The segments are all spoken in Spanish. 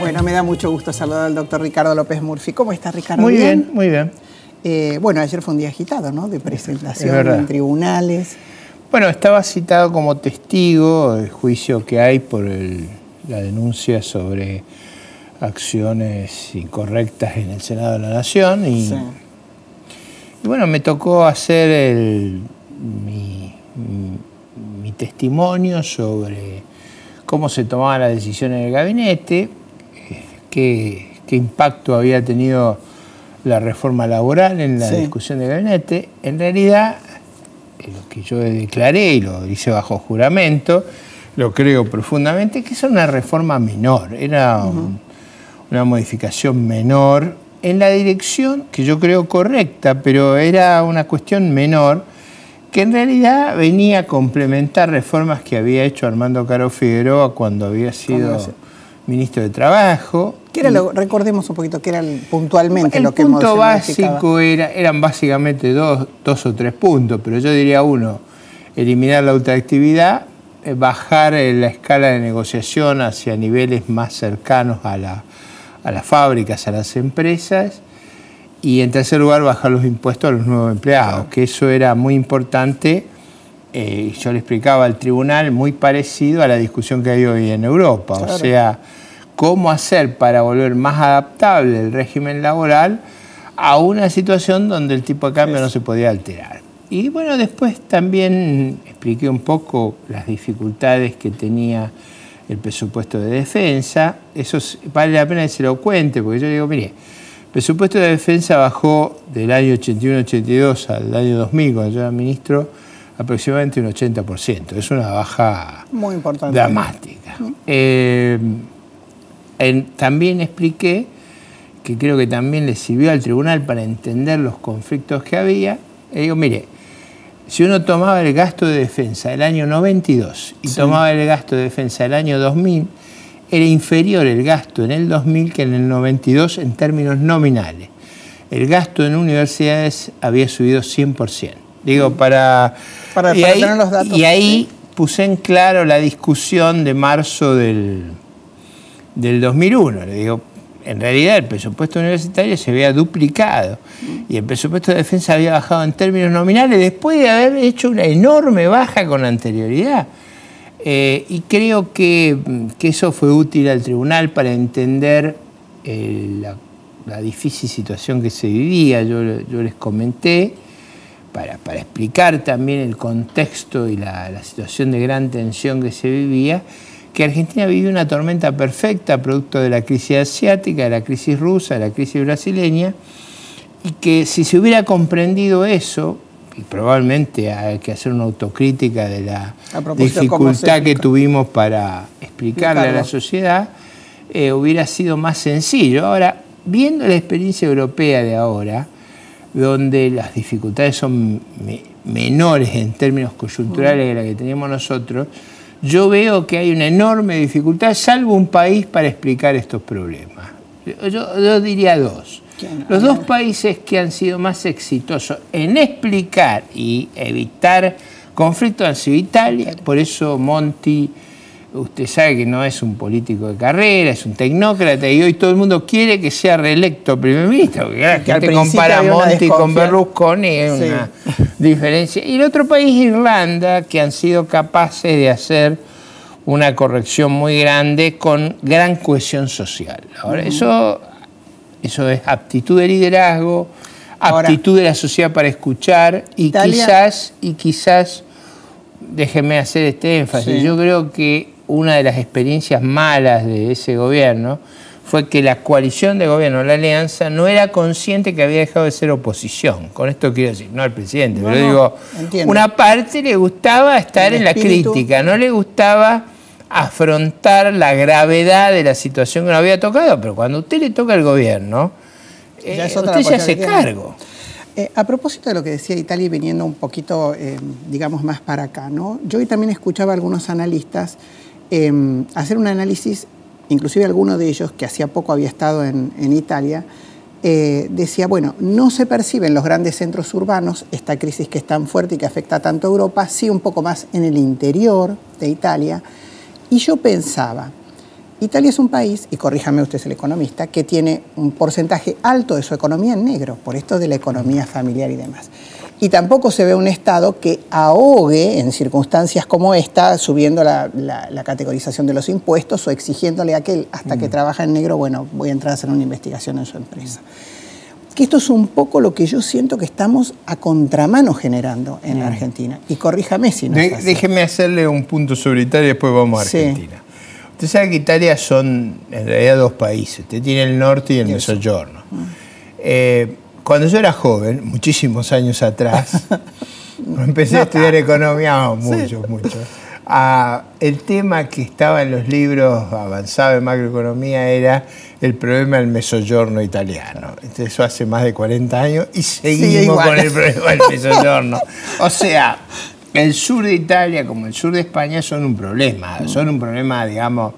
Bueno, me da mucho gusto saludar al doctor Ricardo López Murphy. ¿Cómo está, Ricardo? Muy bien, muy bien. Bueno, ayer fue un día agitado, ¿no? De presentación en tribunales. Bueno, estaba citado como testigo del juicio que hay por la denuncia sobre acciones incorrectas en el Senado de la Nación. Y bueno, me tocó hacer mi testimonio sobre cómo se tomaban las decisiones en el gabinete, qué impacto había tenido la reforma laboral en la discusión del gabinete. En realidad, lo que yo declaré, y lo hice bajo juramento, lo creo profundamente, que es una reforma menor, era una modificación menor en la dirección que yo creo correcta, pero era una cuestión menor que en realidad venía a complementar reformas que había hecho Armando Caro Figueroa cuando había sido ministro de Trabajo. ¿Qué era recordemos un poquito, qué era puntualmente lo que el punto básico eran básicamente dos o tres puntos, pero yo diría uno: eliminar la ultraactividad, bajar la escala de negociación hacia niveles más cercanos a las fábricas, a las empresas, y en tercer lugar bajar los impuestos a los nuevos empleados, que eso era muy importante. Yo le explicaba al tribunal, muy parecido a la discusión que hay hoy en Europa, o sea, cómo hacer para volver más adaptable el régimen laboral a una situación donde el tipo de cambio no se podía alterar. Y bueno, después también expliqué un poco las dificultades que tenía el presupuesto de defensa. Eso vale la pena que se lo cuente, porque yo digo, mire, el presupuesto de defensa bajó del año 81-82 al año 2000, cuando yo era ministro, aproximadamente un 80%. Es una baja muy importante, dramática. También expliqué, que creo que también le sirvió al tribunal para entender los conflictos que había. Y digo, mire, si uno tomaba el gasto de defensa del año 92 y tomaba el gasto de defensa del año 2000, era inferior el gasto en el 2000 que en el 92 en términos nominales. El gasto en universidades había subido 100%. Digo, para tener los datos. Y ahí puse en claro la discusión de marzo del 2001. Le digo, en realidad el presupuesto universitario se había duplicado y el presupuesto de defensa había bajado en términos nominales después de haber hecho una enorme baja con anterioridad. Y creo que eso fue útil al tribunal para entender la difícil situación que se vivía. Yo les comenté, para explicar también el contexto y la situación de gran tensión que se vivía, que Argentina vivió una tormenta perfecta producto de la crisis asiática, de la crisis rusa, de la crisis brasileña, y que si se hubiera comprendido eso, y probablemente hay que hacer una autocrítica de la dificultad que tuvimos para explicarle a la sociedad, hubiera sido más sencillo. Ahora, viendo la experiencia europea de ahora, donde las dificultades son menores en términos coyunturales de las que teníamos nosotros, yo veo que hay una enorme dificultad, salvo un país, para explicar estos problemas. Yo diría dos. Los dos países que han sido más exitosos en explicar y evitar conflictos han sido Italia. Por eso Monti, usted sabe que no es un político de carrera, es un tecnócrata, y hoy todo el mundo quiere que sea reelecto primer ministro. Porque la gente compara a Monti con Berlusconi, es una diferencia. Y el otro país, Irlanda, que han sido capaces de hacer una corrección muy grande con gran cohesión social. Ahora, eso es aptitud de liderazgo, aptitud de la sociedad para escuchar, y quizás, déjeme hacer este énfasis, yo creo que una de las experiencias malas de ese gobierno fue que la coalición de gobierno, la alianza, no era consciente que había dejado de ser oposición. Con esto quiero decir, no al presidente, pero digo, una parte le gustaba estar en la crítica, no le gustaba afrontar la gravedad de la situación que nos había tocado, pero cuando a usted le toca el gobierno, usted se hace cargo. A propósito de lo que decía Italia, y viniendo un poquito, digamos, más para acá, ¿no? Yo hoy también escuchaba a algunos analistas hacer un análisis, inclusive alguno de ellos que hacía poco había estado en Italia, decía, bueno, no se percibe en los grandes centros urbanos esta crisis que es tan fuerte y que afecta tanto a Europa, sí un poco más en el interior de Italia. Y yo pensaba, Italia es un país, y corríjame, usted es el economista, que tiene un porcentaje alto de su economía en negro, por esto de la economía familiar y demás. Y tampoco se ve un Estado que ahogue en circunstancias como esta, subiendo la categorización de los impuestos o exigiéndole a aquel hasta que trabaja en negro, bueno, voy a entrar a hacer una investigación en su empresa. Que esto es un poco lo que yo siento que estamos a contramano generando en la Argentina. Y corríjame si no es así. Déjeme hacerle un punto sobre Italia y después vamos a Argentina. Sí. Usted sabe que Italia son en realidad dos países. Usted tiene el norte y el Mezzogiorno. Cuando yo era joven, muchísimos años atrás, empecé a estudiar economía, muchos. El tema que estaba en los libros avanzados de macroeconomía era el problema del Mezzogiorno italiano. Eso hace más de 40 años y seguimos con el problema del Mezzogiorno. O sea, el sur de Italia como el sur de España son un problema, digamos,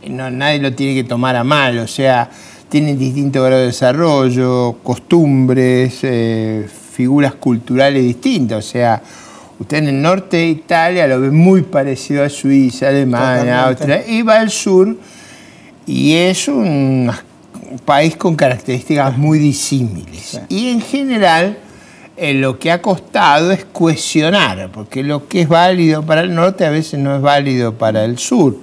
nadie lo tiene que tomar a mal, o sea, tienen distinto grado de desarrollo, costumbres, figuras culturales distintas, o sea, usted en el norte de Italia lo ve muy parecido a Suiza, Alemania, Austria, y va al sur y es un país con características muy disímiles. Sí. Y en general lo que ha costado es cohesionar, porque lo que es válido para el norte a veces no es válido para el sur.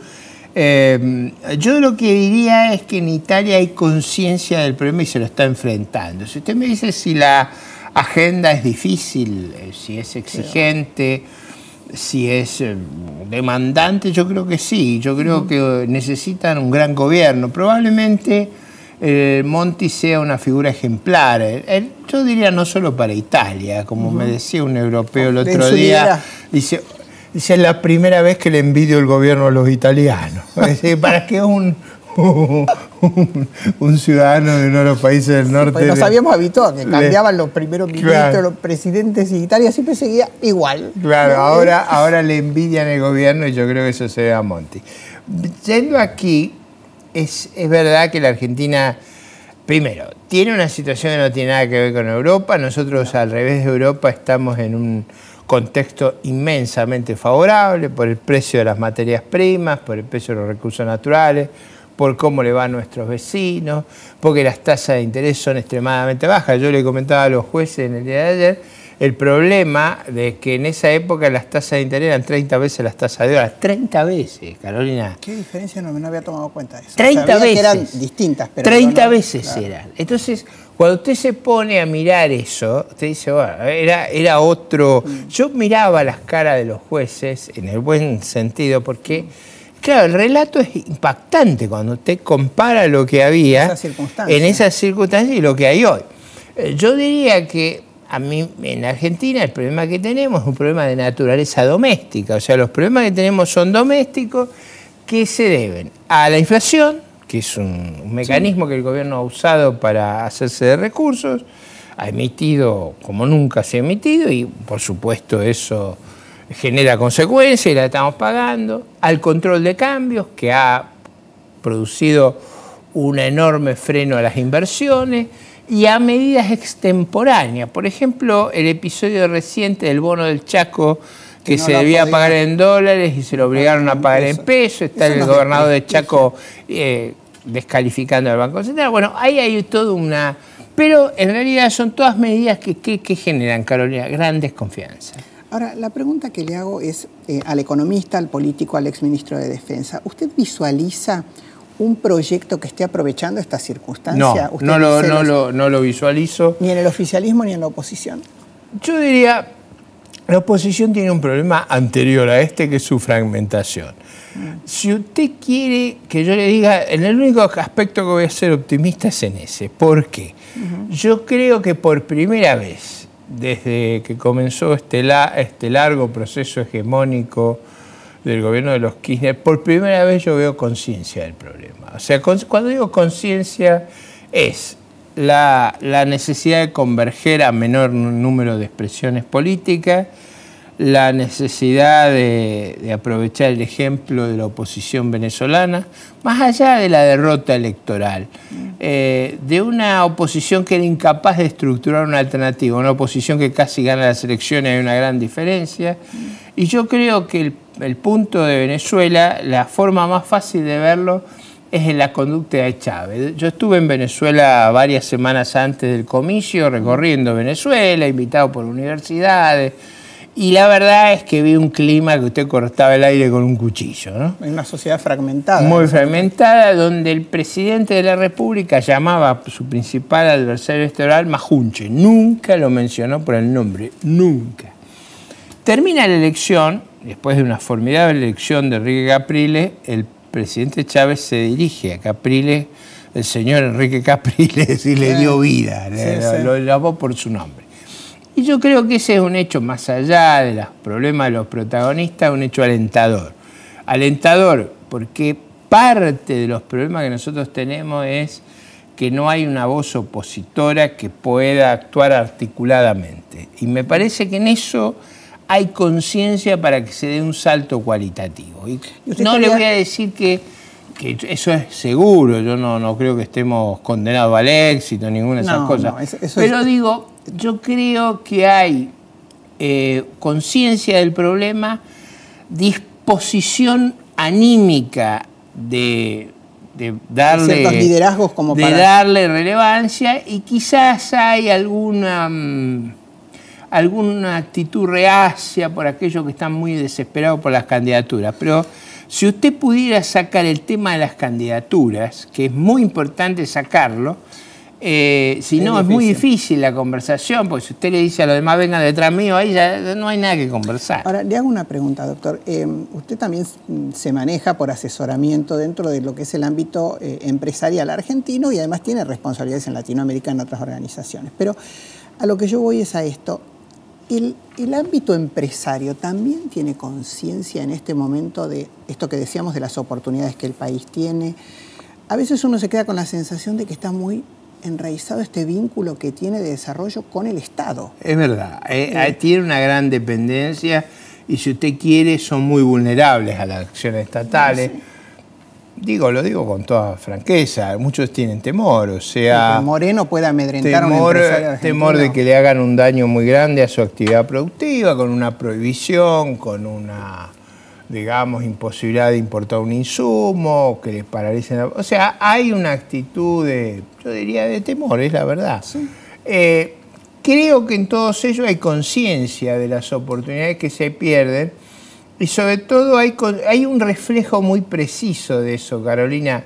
Yo lo que diría es que en Italia hay conciencia del problema y se lo está enfrentando. Si usted me dice si la agenda es difícil, si es exigente, si es demandante, yo creo que sí. Yo creo que necesitan un gran gobierno. Probablemente Monti sea una figura ejemplar. Yo diría no solo para Italia, como me decía un europeo el otro día, dice, es la primera vez que le envidio el gobierno a los italianos. Es decir, ¿para qué un ciudadano de uno de los países del norte? Pues nos habíamos habituado, que cambiaban los primeros ministros, los presidentes, y Italia siempre seguía igual. Claro, ahora le envidian el gobierno y yo creo que eso se ve a Monti. Yendo aquí, es verdad que la Argentina, primero, tiene una situación que no tiene nada que ver con Europa. Nosotros, al revés de Europa, estamos en un contexto inmensamente favorable por el precio de las materias primas, por el precio de los recursos naturales, por cómo le va a nuestros vecinos, porque las tasas de interés son extremadamente bajas. Yo le comentaba a los jueces en el día de ayer el problema de que en esa época las tasas de interés eran 30 veces las tasas de dólar. 30 veces, Carolina. ¿Qué diferencia? No había tomado cuenta de eso. 30 veces. Que eran distintas, pero 30 veces claro. Eran. Entonces, cuando usted se pone a mirar eso, usted dice, bueno, era otro. Yo miraba las caras de los jueces en el buen sentido, porque claro, el relato es impactante cuando usted compara lo que había en esas circunstancias y lo que hay hoy. Yo diría que a mí en Argentina el problema que tenemos es un problema de naturaleza doméstica. O sea, los problemas que tenemos son domésticos que se deben a la inflación, que es un mecanismo que el gobierno ha usado para hacerse de recursos, ha emitido como nunca se ha emitido y por supuesto eso genera consecuencias y la estamos pagando, al control de cambios que ha producido un enorme freno a las inversiones y a medidas extemporáneas. Por ejemplo, el episodio reciente del bono del Chaco que se debía pagar en dólares y se lo obligaron a pagar en pesos. Está el gobernador de Chaco descalificando al Banco Central. Bueno, ahí hay todo una... Pero en realidad son todas medidas que generan, Carolina, gran desconfianza. Ahora, la pregunta que le hago es al economista, al político, al exministro de Defensa. ¿Usted visualiza un proyecto que esté aprovechando esta circunstancia? No lo visualizo. ¿Ni en el oficialismo ni en la oposición? Yo diría, la oposición tiene un problema anterior a este, que es su fragmentación. Si usted quiere que yo le diga, en el único aspecto que voy a ser optimista es en ese. ¿Por qué? Yo creo que por primera vez, desde que comenzó este largo proceso hegemónico del gobierno de los Kirchner, por primera vez yo veo conciencia del problema. O sea, cuando digo conciencia es la necesidad de converger a menor número de expresiones políticas, la necesidad de aprovechar el ejemplo de la oposición venezolana, más allá de la derrota electoral, de una oposición que era incapaz de estructurar una alternativa, una oposición que casi gana las elecciones, hay una gran diferencia, y yo creo que el punto de Venezuela, la forma más fácil de verlo es en la conducta de Chávez. Yo estuve en Venezuela varias semanas antes del comicio, recorriendo Venezuela, invitado por universidades, y la verdad es que vi un clima que usted cortaba el aire con un cuchillo, ¿no? En una sociedad fragmentada. Muy fragmentada, donde el presidente de la República llamaba a su principal adversario electoral Majunche. Nunca lo mencionó por el nombre, nunca. Termina la elección, después de una formidable elección de Enrique Capriles, el presidente Chávez se dirige a Capriles, el señor Enrique Capriles, y le dio vida, lo llamó por su nombre. Y yo creo que ese es un hecho, más allá de los problemas de los protagonistas, un hecho alentador. Alentador porque parte de los problemas que nosotros tenemos es que no hay una voz opositora que pueda actuar articuladamente. Y me parece que en eso hay conciencia para que se dé un salto cualitativo. Y no le voy a decir que eso es seguro, yo no creo que estemos condenados al éxito, ninguna de esas cosas. Pero digo, yo creo que hay conciencia del problema, disposición anímica de darle ciertos liderazgos como de darle relevancia, y quizás hay alguna actitud reacia por aquellos que están muy desesperados por las candidaturas. Pero si usted pudiera sacar el tema de las candidaturas, que es muy importante sacarlo, si no es muy difícil la conversación, porque si usted le dice a los demás vengan detrás mío, ahí ya no hay nada que conversar. Ahora, le hago una pregunta, doctor. Usted también se maneja por asesoramiento dentro de lo que es el ámbito empresarial argentino, y además tiene responsabilidades en Latinoamérica en otras organizaciones. Pero a lo que yo voy es a esto. ¿El ámbito empresario también tiene conciencia en este momento de esto que decíamos de las oportunidades que el país tiene? A veces uno se queda con la sensación de que está muy enraizado este vínculo que tiene de desarrollo con el Estado. Es verdad, tiene una gran dependencia, y si usted quiere son muy vulnerables a las acciones estatales. Sí. Lo digo con toda franqueza, muchos tienen temor, o sea... Que Moreno pueda amedrentar a un empresario argentino. Temor de que le hagan un daño muy grande a su actividad productiva, con una prohibición, con una, digamos, imposibilidad de importar un insumo, que les paralicen... O sea, hay una actitud yo diría, de temor, es la verdad. Sí. Creo que en todos ellos hay conciencia de las oportunidades que se pierden, y sobre todo hay un reflejo muy preciso de eso, Carolina,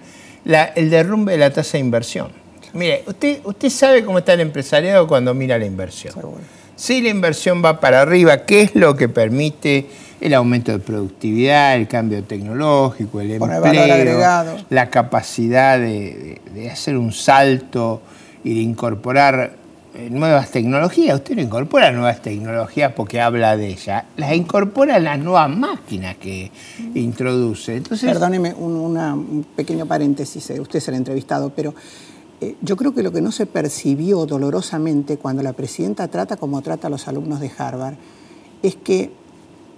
el derrumbe de la tasa de inversión. Mire, usted sabe cómo está el empresariado cuando mira la inversión. Si la inversión va para arriba, ¿qué es lo que permite el aumento de productividad, el cambio tecnológico, el empleo, la capacidad de hacer un salto y de incorporar nuevas tecnologías? Usted no incorpora nuevas tecnologías porque habla de ellas, las incorpora en las nuevas máquinas que introduce. Entonces, perdóneme un pequeño paréntesis, usted es el entrevistado, pero yo creo que lo que no se percibió dolorosamente cuando la presidenta trata como trata a los alumnos de Harvard es que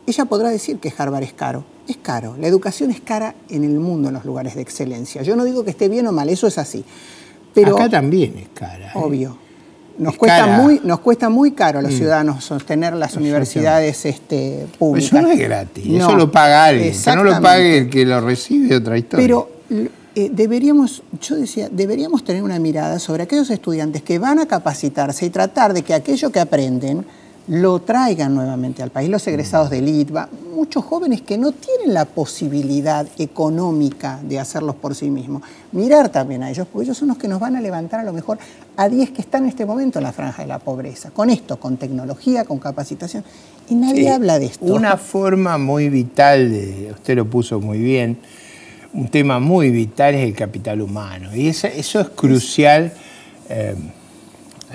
ella podrá decir que Harvard es caro. Es caro. La educación es cara en el mundo, en los lugares de excelencia. Yo no digo que esté bien o mal, eso es así. Pero acá también es cara. Obvio. Nos cuesta muy caro a los ciudadanos sostener las universidades públicas. Eso no es gratis, eso lo paga alguien. Que no lo pague el que lo recibe, otra historia. Pero deberíamos tener una mirada sobre aquellos estudiantes que van a capacitarse y tratar de que aquello que aprenden lo traigan nuevamente al país. Los egresados del ITBA, muchos jóvenes que no tienen la posibilidad económica de hacerlos por sí mismos. Mirar también a ellos, porque ellos son los que nos van a levantar a lo mejor a 10 que están en este momento en la franja de la pobreza. Con esto, con tecnología, con capacitación. Y nadie habla de esto. Una forma muy vital, usted lo puso muy bien, un tema muy vital es el capital humano. Y eso es crucial.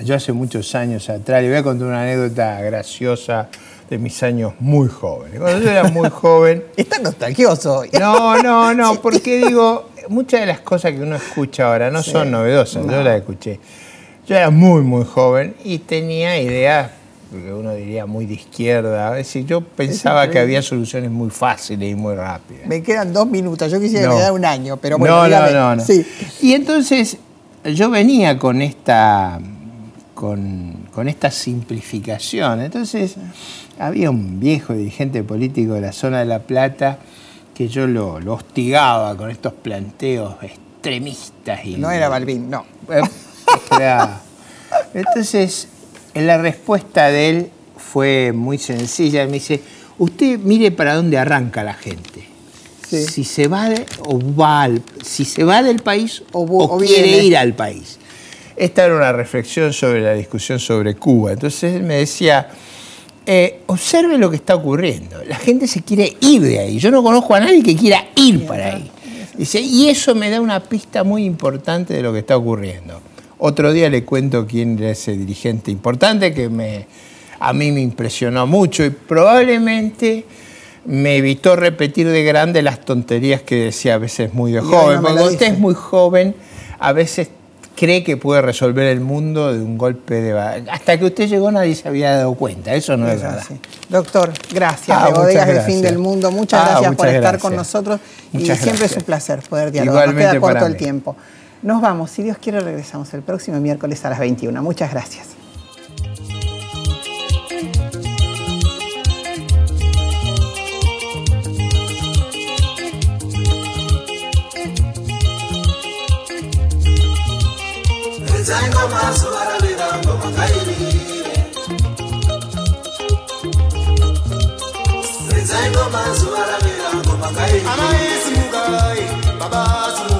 Yo hace muchos años atrás, le voy a contar una anécdota graciosa de mis años muy jóvenes. Cuando yo era muy joven... Está nostalgioso hoy. No, porque digo, muchas de las cosas que uno escucha ahora no son novedosas, yo las escuché. Yo era muy, muy joven y tenía ideas, que uno diría muy de izquierda. Es decir, yo pensaba que había soluciones muy fáciles y muy rápidas. Me quedan 2 minutos, yo quisiera que me diera un año, pero bueno, no. Sí. Y entonces yo venía con esta simplificación. Entonces había un viejo dirigente político de la zona de La Plata que yo lo hostigaba con estos planteos extremistas. Y, no era Balbín, no. Entonces, la respuesta de él fue muy sencilla. Me dice, usted mire para dónde arranca la gente. Sí. Si se va, si se va del país o quiere ir al país. Esta era una reflexión sobre la discusión sobre Cuba. Entonces él me decía, observe lo que está ocurriendo. La gente se quiere ir de ahí. Yo no conozco a nadie que quiera ir para ahí. Dice, y eso me da una pista muy importante de lo que está ocurriendo. Otro día le cuento quién era ese dirigente importante que a mí me impresionó mucho y probablemente me evitó repetir de grande las tonterías que decía a veces muy de joven. Porque cuando usted es muy joven, a veces cree que puede resolver el mundo de un golpe de... Hasta que usted llegó nadie se había dado cuenta. Eso no es verdad. Sí. Doctor, gracias. De Bodegas del Fin del Mundo. Muchas gracias por estar con nosotros. Muchas siempre es un placer poder dialogar. Igualmente. Nos queda corto el tiempo. Nos vamos. Si Dios quiere, regresamos el próximo miércoles a las 21. Muchas gracias. Ama isimukai, baba